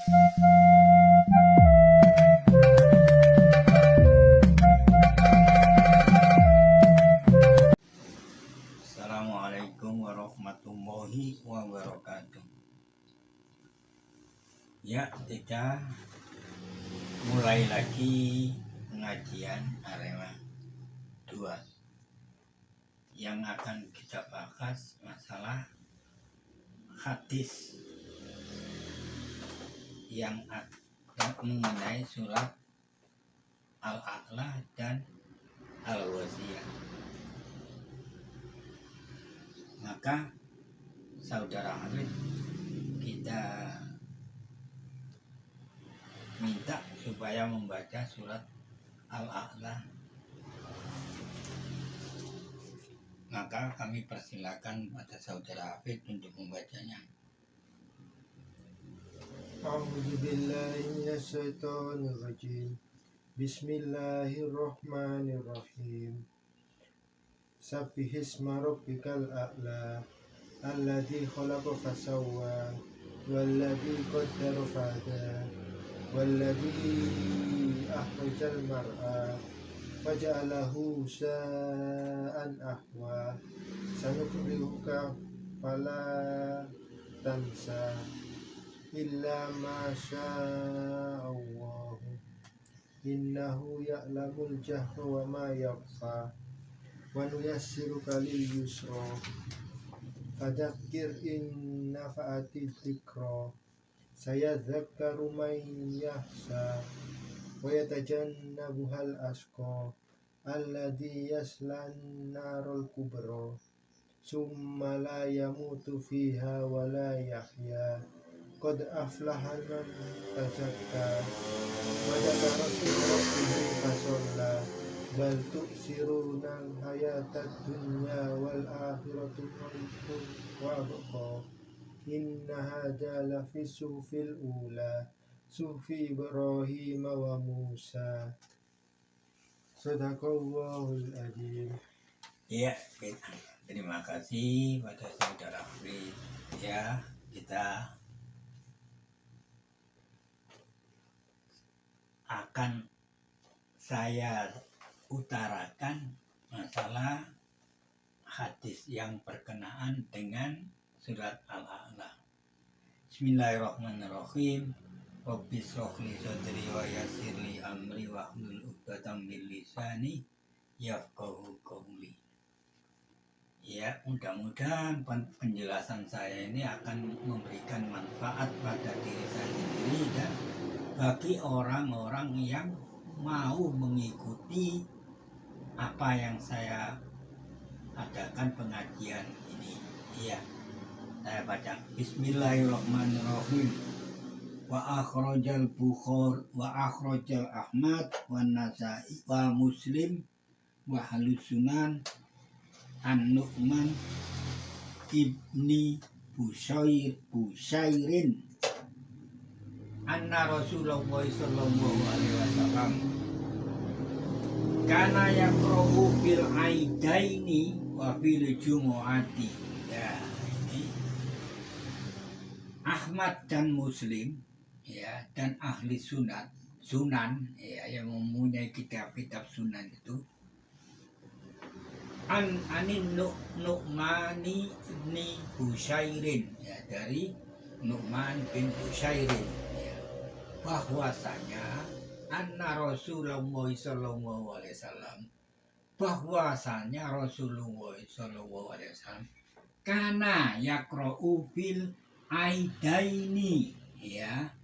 Assalamualaikum warahmatullahi wabarakatuh. Ya, kita mulai lagi pengajian Arema 2 yang akan kita bahas masalah hadis yang mengenai surat Al-A'la dan Al-Wasiyah. Maka saudara Hafid, kita minta supaya membaca surat Al-A'la. Maka kami persilakan pada saudara Hafid untuk membacanya. A'udzubillahi minasyaitonirrajim. Bismillahirrahmanirrahim. Sabbihisma rabbikal a'la alladzi khalaqa fasawwa walladzi qaddara fahada walladzi akhrajal mar'a faja'alahu sa'an ahwa sanuqri'uka fala tansa illa ma sya'allahu innahu ya'lamul jahra wa ma yakhfa wa nuyassiruka lil yusra fadzakir in nafa'ati dzikra sayadzakkaru man yakhsha wa yatajannabuhal ashqa alladzi yaslan narul kubra summa la yamutu fiha wa la yahya qad aflaha man tazakka wa dzakara isma rabbih fasalla bal tu'sirunal hayatad dunya wal akhiratu khairun wa abqa inna hadza lafi suhufil ula suhufi Ibrahim wa Musa. Shadaqallahul adzim. Ya, terima kasih pada saudara Hafid. Ya, kita akan saya utarakan masalah hadis yang berkenaan dengan surat Al-A'la. Bismillahirrahmanirrahim. Rabbi shrah li sadri wa yassir li amri wahlul 'uqdatam min lisani yafqahu qawli. Ya, mudah-mudahan penjelasan saya ini akan memberikan manfaat pada diri saya sendiri dan bagi orang-orang yang mau mengikuti apa yang saya adakan pengajian ini. Iya, saya baca. Bismillahirrahmanirrahim. Wa akhrajal Bukhari wa akhrajal Ahmad wa Nasa'i wa Muslim wa Ahlus Sunan An-Nu'man ibni Bushairin anna Rasulullah sallallahu alaihi wasallam kana yaqra'u bil aidaini wa fil jumu'ati. Ya, ini Ahmad dan Muslim, ya, dan ahli sunan, ya, yang mempunyai kitab-kitab sunan itu anin Nu'mani ibni Bushairin, ya, dari Nu'man bin Bushairin, ya, bahwasanya anna Rasulullah sallallahu alaihi wasallam, bahwasanya Rasulullah sallallahu alaihi wasallam kana yaqra'u bil aidaini, ya,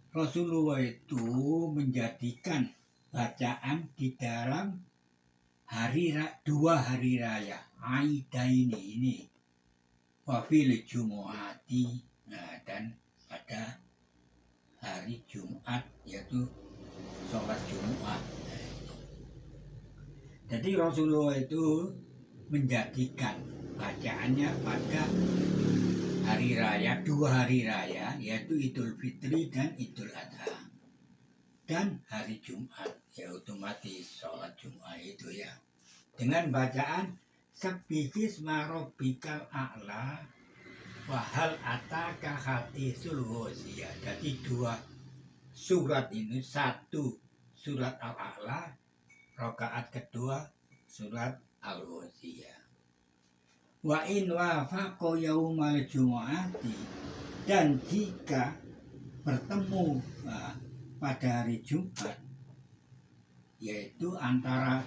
Rasulullah itu menjadikan bacaan di dalam dua hari raya aidaini ini wa fil jumu'ati, nah, dan pada hari Jumat, yaitu sholat Jumat. Jadi Rasulullah itu menjadikan bacaannya pada hari raya, dua hari raya, yaitu Idul Fitri dan Idul Adha, dan hari Jumat, ya otomatis sholat Jumat itu, ya, dengan bacaan Sabbihisma rabbikal a'la Wahal ataka hadisul Ghasyiyah. Jadi dua surat ini, satu surat Al-A'la, rakaat kedua surat Al-Ghasyiyah. Wa in wafaqa yaumal jumu'ati, dan jika bertemu pada hari Jumat, yaitu antara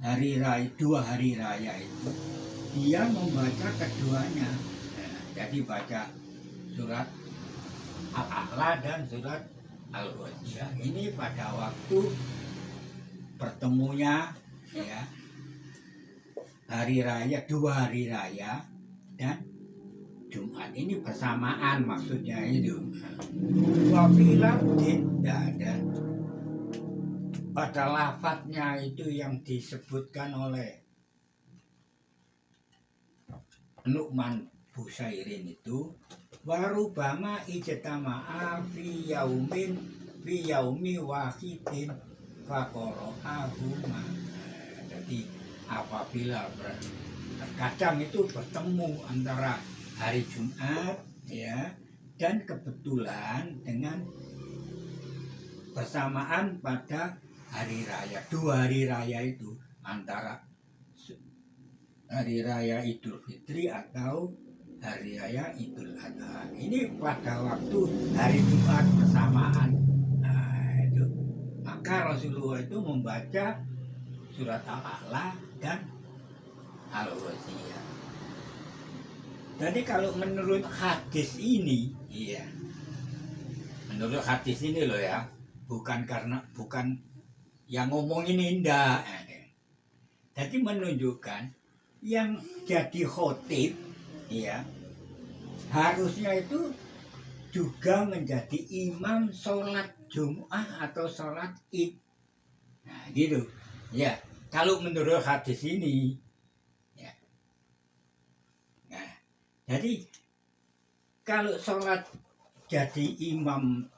hari raya, dua hari raya itu, dia membaca keduanya. Jadi baca surat Al-A'la dan surat Al-Ghasyiyah ini pada waktu bertemunya, ya, hari raya, dua hari raya dan Jumat ini bersamaan, maksudnya itu. Wafilatin, dan pada lafadznya itu yang disebutkan oleh Nu'man Busairin itu, warubama ijtama'a fi yaumi wahidin faqara'ahuma. Jadi apabila kadang itu bertemu antara hari Jumat, ya, dan kebetulan dengan bersamaan pada hari raya, dua hari raya itu, antara hari raya Idul Fitri atau hari raya Idul Adha. Ini pada waktu hari Jumat bersamaan. Nah, itu. Maka Rasulullah itu membaca surat Al-A'la dan Al-Ghasyiyah. Jadi kalau menurut hadis ini, iya, menurut hadis ini loh ya, bukan yang ngomongin indah. Jadi menunjukkan yang jadi khotib, ya, harusnya itu juga menjadi imam sholat Jum'ah atau sholat Id. Nah, gitu. Ya, kalau menurut hadis ini, ya. Nah, jadi kalau sholat jadi imam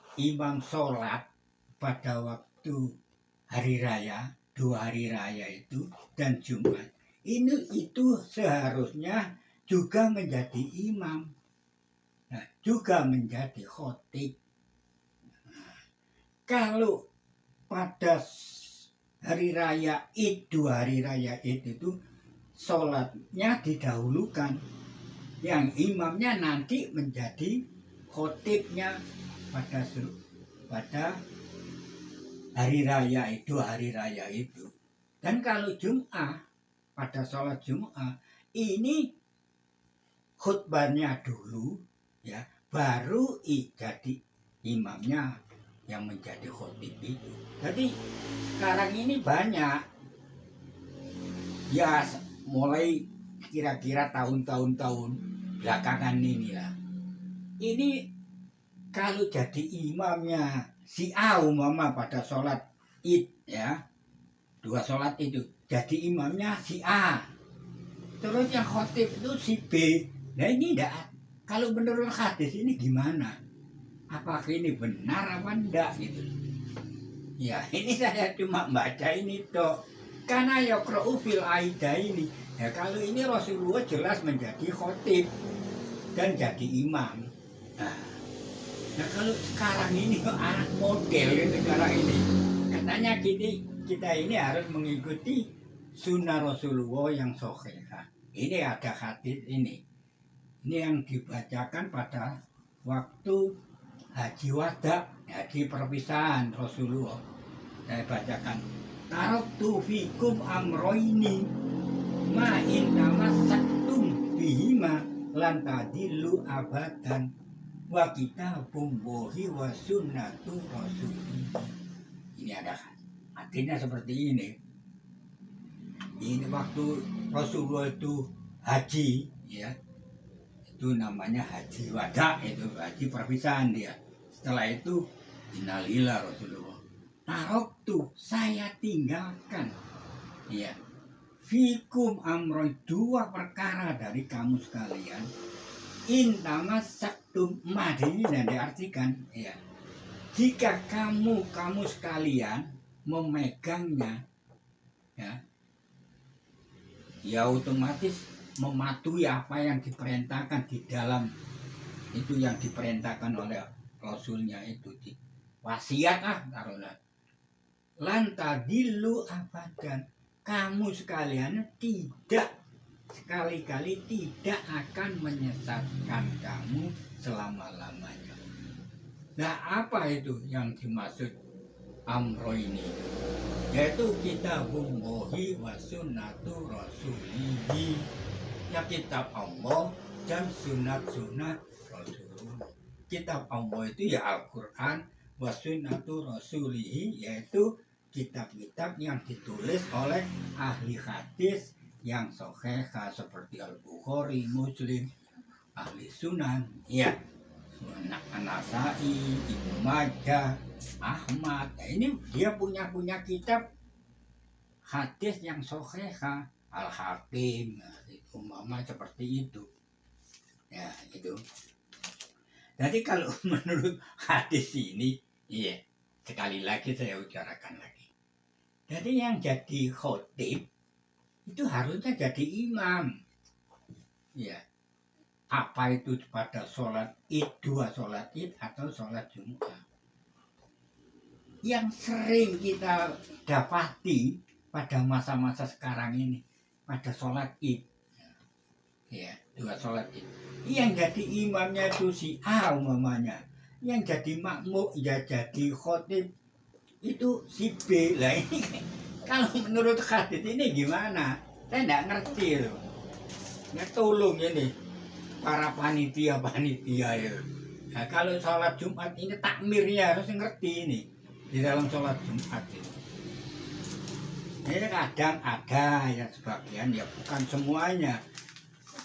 sholat pada waktu hari raya, dua hari raya itu dan Jumat, itu seharusnya juga menjadi imam, nah, juga menjadi khotib. Nah, kalau pada hari raya Id, dua hari raya Id itu sholatnya didahulukan, yang imamnya nanti menjadi khotibnya pada hari raya itu, hari raya itu. Dan kalau Jum'ah, pada sholat Jum'ah ini khutbahnya dulu, ya, baru jadi imamnya yang menjadi khotib itu. Jadi sekarang ini banyak, ya, mulai kira-kira tahun belakangan inilah. Ini kalau jadi imamnya si A umpama pada sholat Id, ya, dua sholat itu, jadi imamnya si A, terus yang khotib itu si B. Nah ini enggak, kalau menurut hadis ini gimana? Apakah ini benar apa enggak gitu? Ya ini saya cuma baca ini toh, karena yaqra'u fil aida ini. Ya kalau ini Rasulullah jelas menjadi khotib dan jadi imam. Nah kalau sekarang ini anak model sekarang ini, katanya kita ini harus mengikuti sunnah Rasulullah yang sahihah. Ini ada hadis ini yang dibacakan pada waktu haji wada, haji perpisahan Rasulullah. Saya bacakan, taraktu fikum amroini ma in tamassaktum bihima lan tadillu abadan wa kitabum bohi wa sunnatu rasulih. Ini ada artinya seperti ini. Ini waktu Rasulullah itu haji, ya, itu namanya haji wada, itu haji perpisahan dia. Setelah itu innalillahi Rasulullah, taraktu, saya tinggalkan, ya, fikum amroy, dua perkara dari kamu sekalian, intama saktum madini, dan diartikan, ya, jika kamu sekalian memegangnya, ya otomatis mematuhi apa yang diperintahkan di dalam itu yang diperintahkan oleh Rasulnya itu di wasiat taruhlah lantadilu abadan, kamu sekalian tidak sekali-kali tidak akan menyesatkan kamu selama-lamanya. Nah, apa itu yang dimaksud amro ini? Yaitu kitabullahi wa sunnatu rasulihi. Ya, kitab Allah dan sunat-sunat Rasulullah. Kitab Allah itu ya Al-Quran, wa sunnatu rasulihi, yaitu kitab-kitab yang ditulis oleh ahli hadis yang sahihah seperti Al-Bukhari, Muslim, ahli sunan, ya, An-Nasai, Ibnu Majah, Ahmad. Nah, ini dia punya kitab hadis yang sahihah, Al-Hakim, umpama seperti itu. Ya, itu. Jadi kalau menurut hadis ini, iya, sekali lagi saya utarakan lagi. Jadi yang jadi khotib itu harusnya jadi imam. Ya. Apa itu pada sholat id, 2 sholat id atau sholat Jumat. Yang sering kita dapati pada masa-masa sekarang ini, pada sholat id. Ya, 2 sholat id. Yang jadi imamnya itu si A umpamanya. Yang jadi makmum, ya jadi khotib itu si B. Lah ini kalau menurut hadis ini gimana? Saya tidak ngerti loh. Ya tolong ini para panitia ya. Nah, kalau sholat Jumat ini takmirnya harus ngerti ini di dalam sholat Jumat itu. Ini kadang ada ya sebagian, ya bukan semuanya.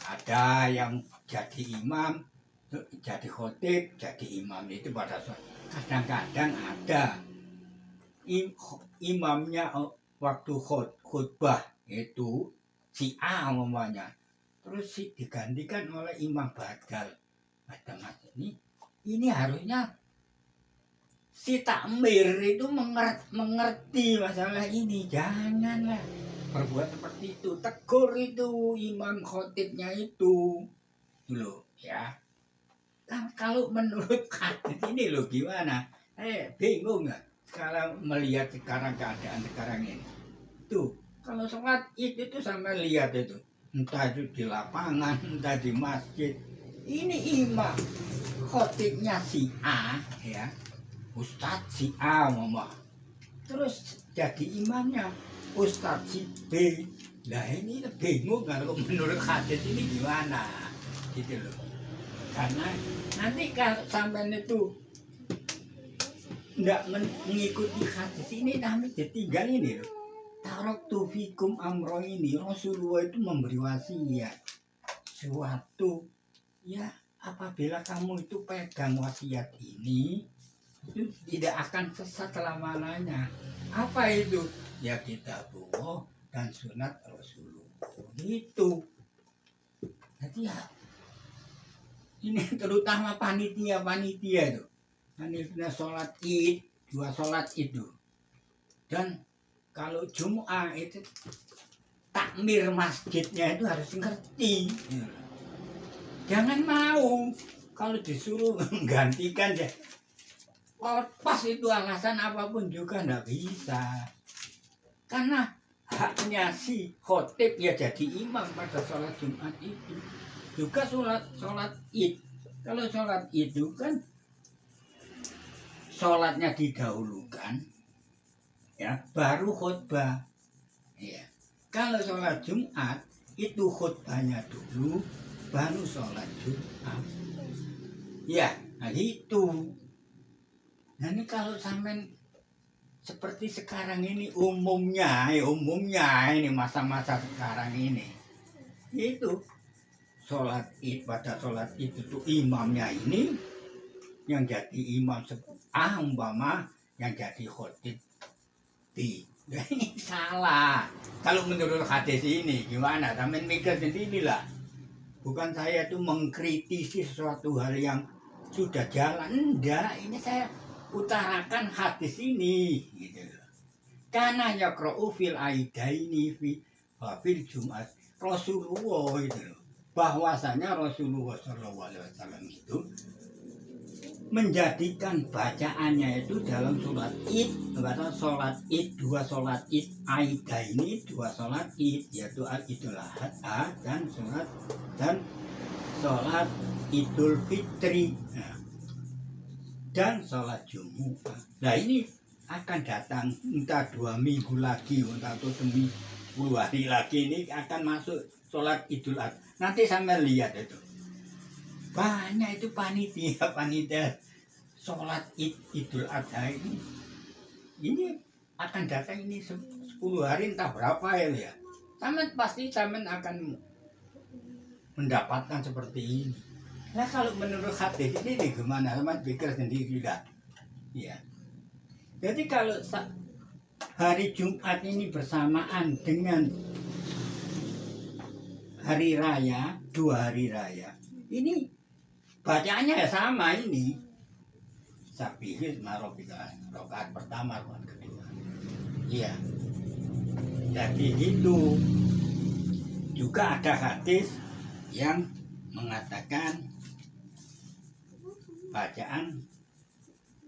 Ada yang jadi imam, jadi khotib, jadi imam itu pada sholat. Kadang-kadang ada imamnya waktu khutbah itu si A umpamanya, terus digantikan oleh imam badal. Macam-macam ini harusnya si takmir itu mengerti masalah ini. Janganlah berbuat seperti itu. Tegur itu imam khotibnya itu loh ya. Kalau menurut hadis ini loh gimana? Bingung nggak kalau melihat sekarang keadaan sekarang ini. Tuh, kalau sholat itu sampai lihat itu, entah itu di lapangan, entah di masjid. Ini imam khotibnya si A ya, Ustadz si A mama. Terus jadi imamnya Ustadz si B. Nah ini bingung kalau menurut hadis ini gimana gitu loh. Karena nanti kalau sampai itu enggak mengikuti hadis ini, kami ditinggal ini loh. Taraktu fikum amro ini, Rasulullah itu memberi wasiat suatu ya, apabila kamu itu pegang wasiat ini itu tidak akan sesat selama-lamanya. Apa itu? Ya kitabullah dan sunat Rasulullah itu. Jadi ya ini terutama panitia itu. Panitia sholat id, 2 sholat itu. Dan kalau Jum'ah itu takmir masjidnya itu harus ngerti. Jangan mau kalau disuruh menggantikan ya. Pas itu alasan apapun juga enggak bisa. Karena haknya si khotib ya jadi imam pada sholat Jumat itu. Juga sholat id. Kalau sholat itu kan sholatnya didahulukan, ya baru khutbah. Ya. Kalau sholat Jumat itu khutbahnya dulu, baru sholat Jumat. Ya, nah itu. Nah ini kalau sampai seperti sekarang ini umumnya ini masa-masa sekarang ini itu sholat id, pada sholat itu tuh imamnya ini yang jadi imam umpama yang jadi khotib B. Ini salah. Kalau menurut hadis ini gimana? Sampai mikir sendiri lah. Bukan saya tuh mengkritisi sesuatu hal yang sudah jalan. Enggak, ini saya utarakan hadis ini gitu. Karena yaqra'u fil aidaini fil Jumat. Rasulullah itu loh. Bahwasanya Rasulullah SAW itu menjadikan bacaannya itu dalam sholat id, kata sholat id, dua sholat id aida ini dua sholat id, yaitu Idul Adha dan sholat Idul Fitri, nah, dan sholat Jumu'ah. Nah ini akan datang entah 2 minggu lagi, entah 10 hari lagi ini akan masuk sholat Idul Adha. Nanti sampai lihat itu. Banyak itu panitia sholat Idul Adha ini akan datang ini 10 hari entah berapa ya. Pasti Taman akan mendapatkan seperti ini. Nah kalau menurut hadis ini gimana? Taman pikir sendiri dah. Ya. Jadi kalau hari Jumat ini bersamaan dengan hari raya, 2 hari raya, ini bacaannya ya sama ini. Sabihis marobika, rokaat pertama, rokaat kedua. Iya. Jadi itu juga ada hadis yang mengatakan bacaan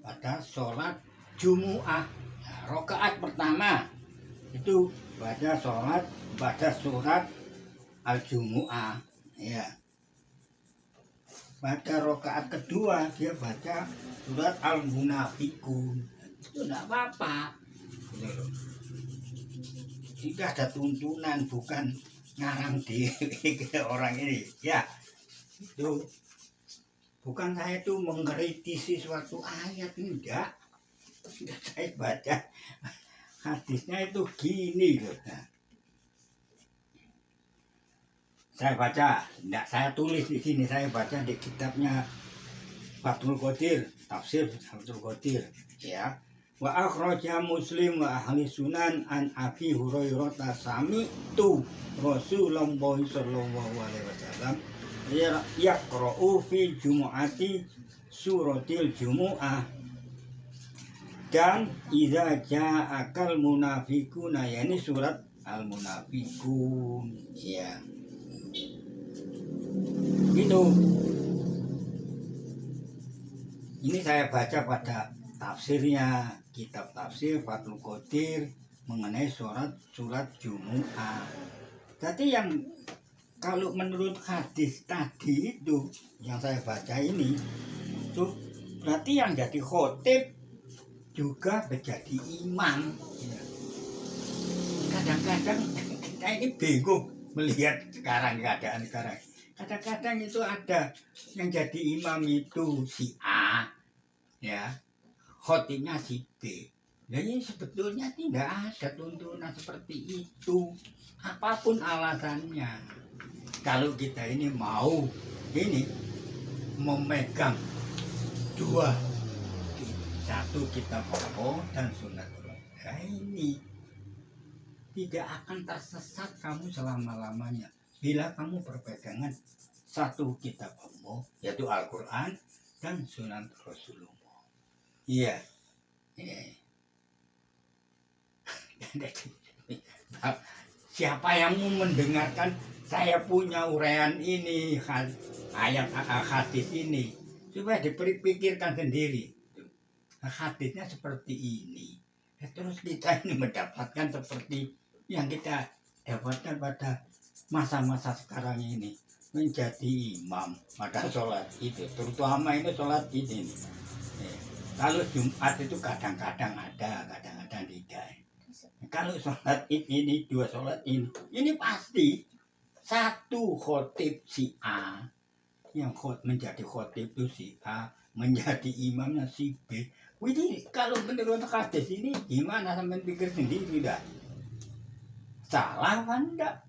pada sholat Jumu'ah. Nah, rokaat pertama itu baca surat Al-Jumu'ah. Ya. Pada rokaat kedua dia baca surat Al-Munafikun. Itu tidak apa-apa. Tidak ada tuntunan, bukan ngarang diri orang ini. Ya, itu bukan saya itu mengkritisi suatu ayat, enggak. Sudah saya baca hadisnya itu gini loh. Nah, saya baca, enggak saya tulis di sini, saya baca di kitabnya Fathul Qadir, tafsir Fathul Qadir, ya. Wa akhraja Muslim wa ahli sunan an Abi Hurairah sami'tu Rasulullah sallallahu alaihi wasallam yaqra'u fi jumu'ati suratil Jumu'ah dan idza ja'akal munafiquna, yani surat Al-Munafiqun, ya. Itu ini saya baca pada tafsirnya kitab tafsir Fathul Qadir mengenai surat Jumu'ah. Jadi yang kalau menurut hadis tadi itu yang saya baca ini itu berarti yang jadi khotib juga menjadi imam. Kadang-kadang kita ini bingung melihat sekarang keadaan sekarang. Kadang-kadang itu ada yang jadi imam itu si A, ya, khotibnya si B. Nah ini sebetulnya tidak ada tuntunan seperti itu, apapun alasannya. Kalau kita ini mau ini memegang dua, satu kitab Allah dan sunnah Allah, nah, ini tidak akan tersesat kamu selama-lamanya bila kamu berpegangan satu kitab Allah, yaitu Al-Quran dan sunnah Rasulullah. Iya. Siapa yang mau mendengarkan saya punya uraian ini, ayat hadis ini, supaya dipikirkan sendiri. Hadisnya seperti ini. Terus kita ini mendapatkan seperti yang kita dapatkan pada masa-masa sekarang ini, menjadi imam pada sholat itu, terutama ini sholat ini. Kalau Jumat itu kadang-kadang ada, kadang-kadang tidak. Kalau sholat ini, dua sholat ini pasti satu khotib si A, yang menjadi khotib itu si A, menjadi imamnya si B. Jadi kalau menurut hadis ini gimana, sampai pikir sendiri dah. Salah kan enggak?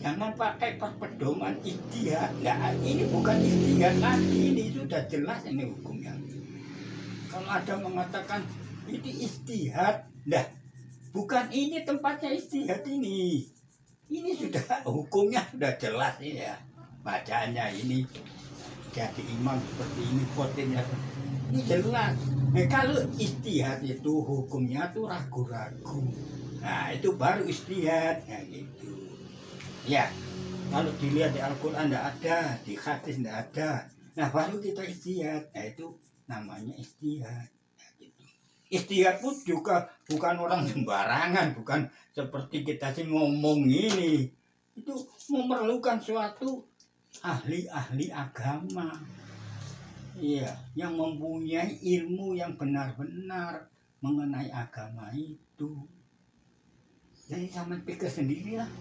Jangan pakai pedoman ijtihad. Nah, ini bukan ijtihad lagi, ini sudah jelas ini hukumnya. Kalau ada mengatakan ini ijtihad, nah bukan ini tempatnya ijtihad ini. Ini sudah hukumnya sudah jelas ini ya. Bacaannya ini jadi imam seperti ini, khotibnya ini jelas. Nah, kalau ijtihad itu hukumnya tuh ragu-ragu. Nah, itu baru ijtihad, ya gitu. Ya, kalau dilihat di Al-Quran tidak ada, di hadis tidak ada. Nah baru kita ijtihad. Nah itu namanya ijtihad. Nah, gitu. Ijtihad pun juga bukan orang sembarangan, bukan seperti kita sih ngomong ini. Itu memerlukan suatu ahli-ahli agama. Iya, yang mempunyai ilmu yang benar-benar mengenai agama itu. Jadi sama pikir sendirilah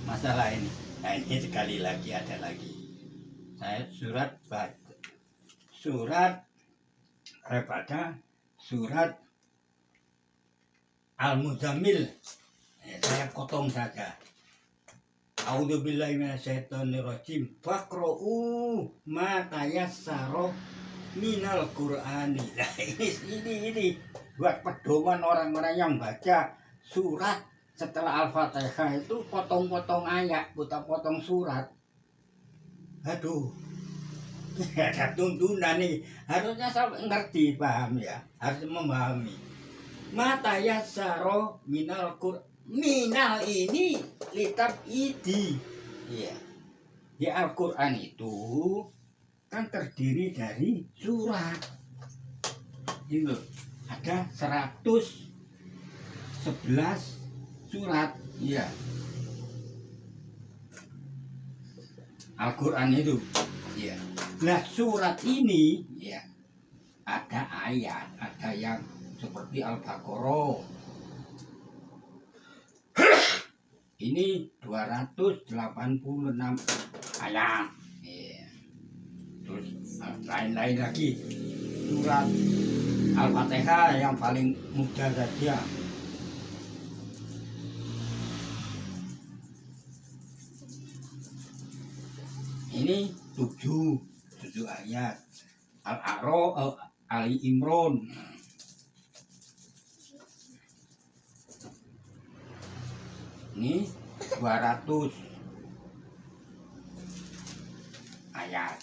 masalah ini. Nah ini sekali lagi ada lagi. Saya surat pada surat Al-Muzammil. Saya potong saja. A'udzubillahi minasyaitonirrajim. Faqra'u ma tayassara minal Qur'ani. Nah, ini buat pedoman orang-orang yang baca surat setelah Al-Fatihah itu potong-potong ayat, potong surat. Aduh, ada tuntunan nih. Harusnya sampai ngerti, paham ya. Harus memahami. Mata yassaro minal Qur'an. Minal ini litab idi. Iya. Di Al-Quran itu kan terdiri dari surat. Ini ada 111 surat. Iya. Al-Quran itu. Iya. Nah surat ini ya ada ayat, ada yang seperti Al-Baqarah. Ini 286 ayat. Ya. Terus lain-lain lagi. Surat Al-Fatihah yang paling mudah saja. Ini 7 ayat. Al-A'raf, Ali Imran. Ini 200 ayat.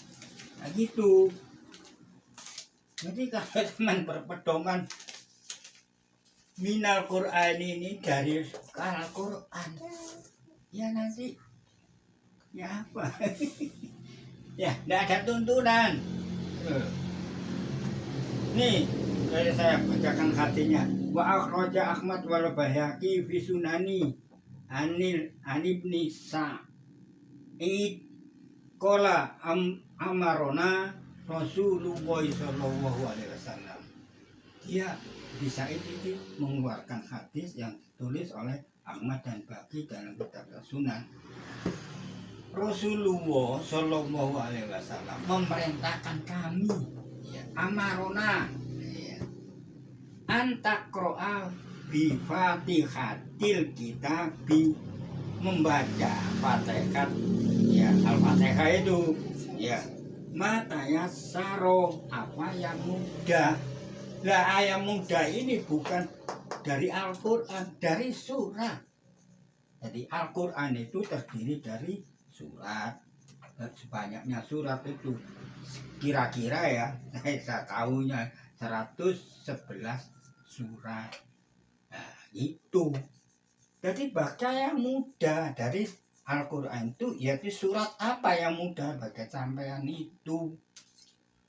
Nah gitu. Jadi kalau teman berpedoman minal Qur'an ini dari Al-Quran, ya nanti ya apa? Ya tidak ada tuntunan. Nih saya bacakan hatinya. Wa akhraja Ahmad wal Baihaqi fi sunani Anibni Sa'id qala amarona Rasulullah sallallahu alaihi wasallam. Dia di Sa'id itu mengeluarkan hadis yang ditulis oleh Ahmad dan Baqi dalam kitab Sunan. Rasulullah sallallahu alaihi wasallam memerintahkan kami, ya, amarona, ya, antakroa bi Fatihatil Kitabi, membaca Fatihah, ya Al-Fatihah itu, ya mata yassaro, apa yang mudah. Lah ayat mudah ini bukan dari Al-Quran, dari surat. Jadi Al-Quran itu terdiri dari surat. Sebanyaknya surat itu kira-kira ya, saya tahunya 111 surat. Nah, itu. Jadi baca yang mudah dari Al-Quran itu, yaitu surat apa yang mudah bagi sampean itu.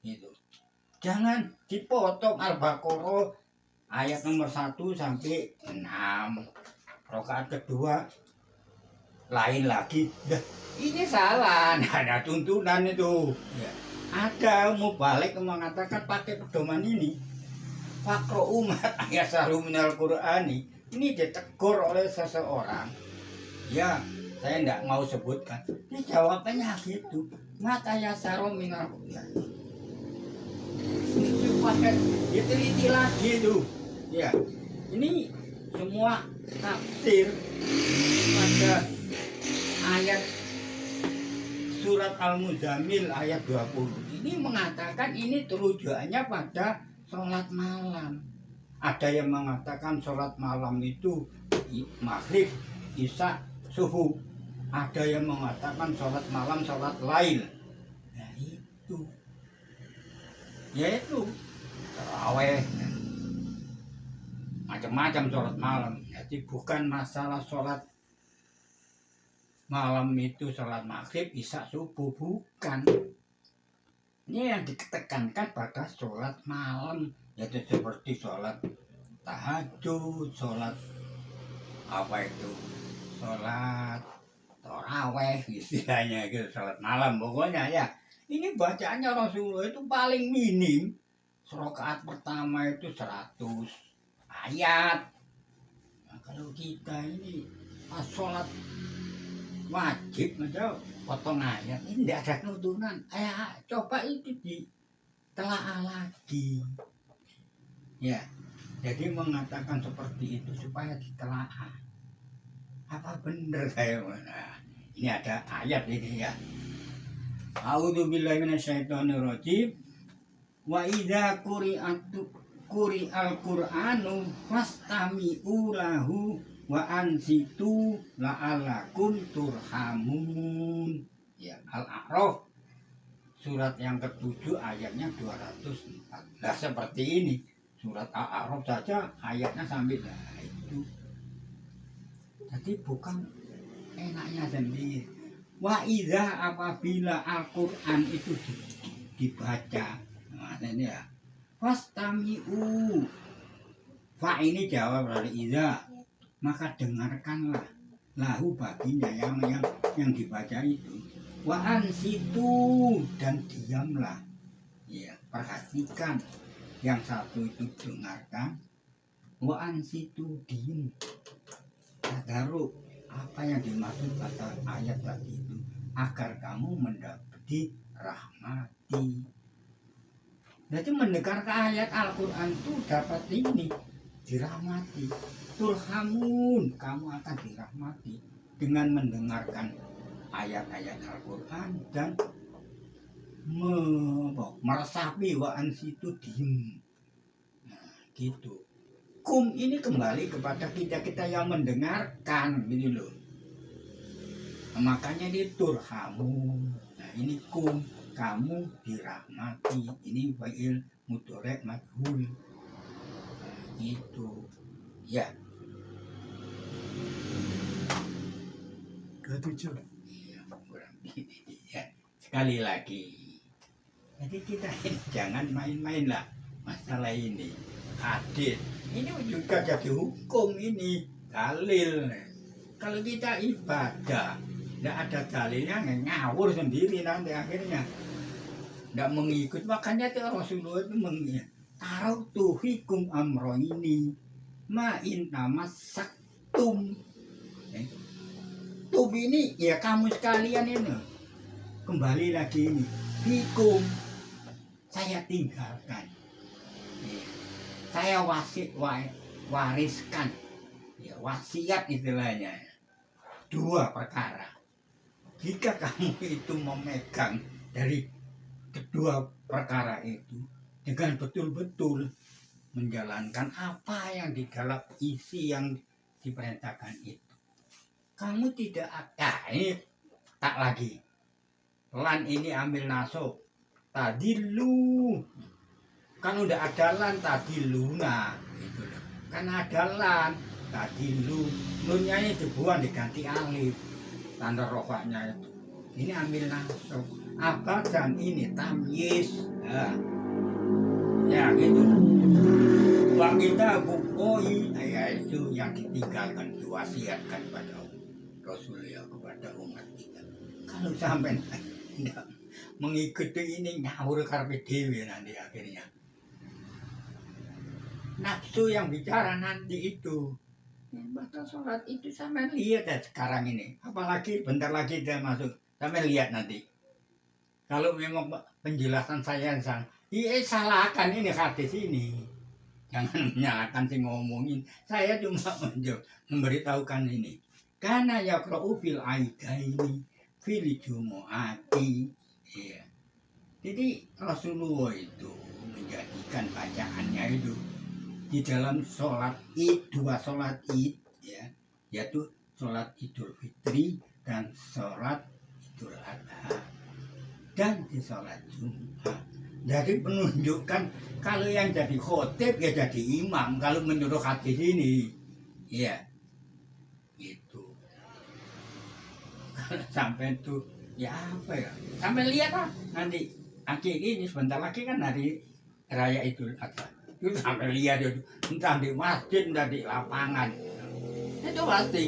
Gitu. Jangan dipotong Al-Baqarah ayat nomor 1 sampai 6. Rakaat kedua lain lagi. Nah, ini salah. Nah, ada tuntunan itu. Ya. Ada mubalik mengatakan pakai pedoman ini. Faqra'u ma tayassara minal Qur'ani. Ini ditegur oleh seseorang. Ya, saya tidak mau sebutkan. Ini jawabannya gitu. Ma tayassara minal Qur'ani. Supaya diteliti lagi itu. Ya, ini semua tafsir pada ayat surat Al-Muzammil ayat 20. Ini mengatakan ini terujukannya pada sholat malam. Ada yang mengatakan sholat malam itu maghrib, isya, subuh. Ada yang mengatakan sholat malam, sholat lail. Nah itu, yaitu taraweh, macam-macam sholat malam. Jadi bukan masalah sholat malam itu sholat maghrib, isya, subuh, bukan. Ini yang ditekankan pada sholat malam, yaitu seperti sholat tahajud, sholat apa itu, sholat taraweh istilahnya gitu, sholat malam pokoknya ya. Ini bacaannya Rasulullah itu paling minim. Rakaat pertama itu 100 ayat. Nah, kalau kita ini pas sholat wajib aja potong ayat, ini tidak ada tuntunan. Coba itu ditelaah lagi. Ya, jadi mengatakan seperti itu supaya ditelaah. Apa benar saya? Nah, ini ada ayat ini ya. A'udzubillahi minasyaitonirrajim. Wa idza quri'al Qur'anu fastami'u lahu wa ansitu la'allakum turhamun. Ya, Al-A'raf surat yang ke-7 ayatnya 204. Nah, seperti ini. Surat Al-A'raf saja ayatnya sampai itu. Jadi bukan enaknya sendiri. Wa idza apabila Al-Qur'an itu dibaca. Nah, ini ya. Fastami'u. Fa ini jawab dari idza. Maka dengarkanlah lahu baginya yang dibaca itu. Wa ansitu dan diamlah. Ya, perhatikan. Yang satu itu dengarkan. Wa ansitu diem. Tadaruk apa yang dimaksud pada ayat tadi itu, agar kamu mendapati rahmati. Jadi mendengarkan ayat Al-Quran itu dapat ini dirahmati. Turhamun, kamu akan dirahmati dengan mendengarkan ayat-ayat Al-Quran dan meresapi wa ansitu diem. Nah, gitu. Kum ini kembali kepada kita yang mendengarkan gitu loh. Nah, makanya ini turhamu. Nah, ini kum, kamu dirahmati. Ini fa'il mudhari' majhul. Nah, gitu. Ya. Ketujuh. Ya, sekali lagi. Jadi kita ini jangan main-main lah masalah ini. Hadis ini juga jadi hukum, ini dalil. Kalau kita ibadah tidak ada dalilnya, ngawur sendiri nanti akhirnya tidak mengikut. Makanya itu Rasulullah itu taruh tuhikum amro ini ma'in tamassaktum. Tub ini ya kamu sekalian ini kembali lagi ini hikum saya tinggalkan. Saya wariskan, ya, wasiat istilahnya. 2 perkara. Jika kamu itu memegang dari kedua perkara itu dengan betul-betul menjalankan apa yang di dalam isi yang diperintahkan itu, kamu tidak akan tak lagi. Lan ini ambil nasab. Tadilu. Kan udah ada lan tadi luna gitu loh. Kan ada lan tadi lu, nunnya ini dibuang diganti alif, tanda rofaknya itu. Ini ambil nasab. Apa dan ini tamyiz. Nah, ya gitu. Wa kita bukoi, ya itu yang ditinggalkan, diwasiatkan pada Rasul ya, kepada umat kita. Kalau sampai tidak mengikuti ini ngawur karpe dewi nanti akhirnya. Nafsu yang bicara nanti itu. Batal sholat itu sampai lihat ya sekarang ini. Apalagi bentar lagi dia masuk. Sampai lihat nanti. Kalau memang penjelasan saya yang salah, salahkan ini hadis ini. Jangan menyalahkan si ngomongin. Saya cuma memberitahukan ini. Karena yaqra'u fil aidaini fil jumu'ati. Iya. Jadi Rasulullah itu menjadikan bacaannya itu di dalam sholat id, 2 sholat id, ya, yaitu sholat Idul Fitri dan sholat Idul Adha, dan di sholat Jumat. Jadi menunjukkan kalau yang jadi khotib ya jadi imam kalau menurut hadis ini, ya, gitu. sampai tuh ya apa ya, sampai lihat lah nanti akhir ini sebentar lagi kan hari raya Idul Adha itu, sampai lihat itu entah di masjid entah di lapangan itu pasti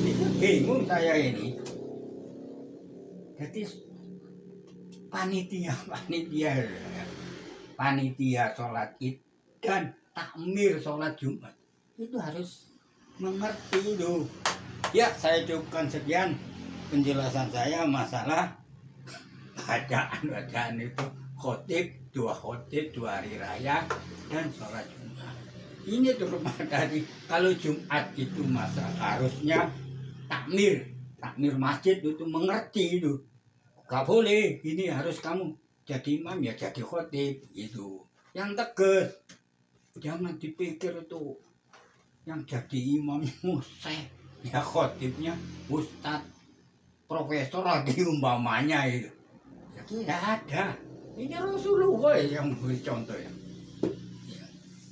itu bingung saya ini. Jadi panitia sholat Id dan takmir sholat Jumat itu harus mengerti itu. Ya, saya cukupkan sekian penjelasan saya masalah bacaan itu khotib, dua hari raya dan sholat Jumat. Ini terutama dari kalau Jumat itu masa harusnya takmir masjid itu mengerti itu. Gak boleh, ini harus kamu jadi imam ya jadi khotib itu. Yang tegas, jangan dipikir itu yang jadi imam musik ya khotibnya ustadz profesor lagi umpamanya itu ya tidak ada. Ini Rasulullah yang beri contoh ya.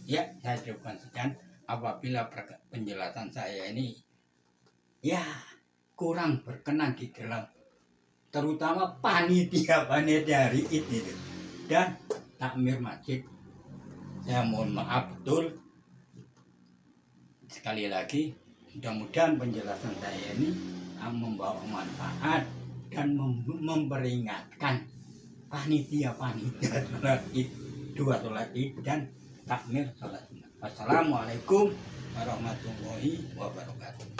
Ya, saya cukupkan sekian. Apabila penjelasan saya ini ya kurang berkenan di dalam terutama panitia hari ini dan takmir masjid, saya mohon maaf betul. Sekali lagi, mudah-mudahan penjelasan saya ini membawa manfaat dan memperingatkan panitia sholat Id, dua sholat Id dan takmir sholat Jumat. Wassalamualaikum warahmatullahi wabarakatuh.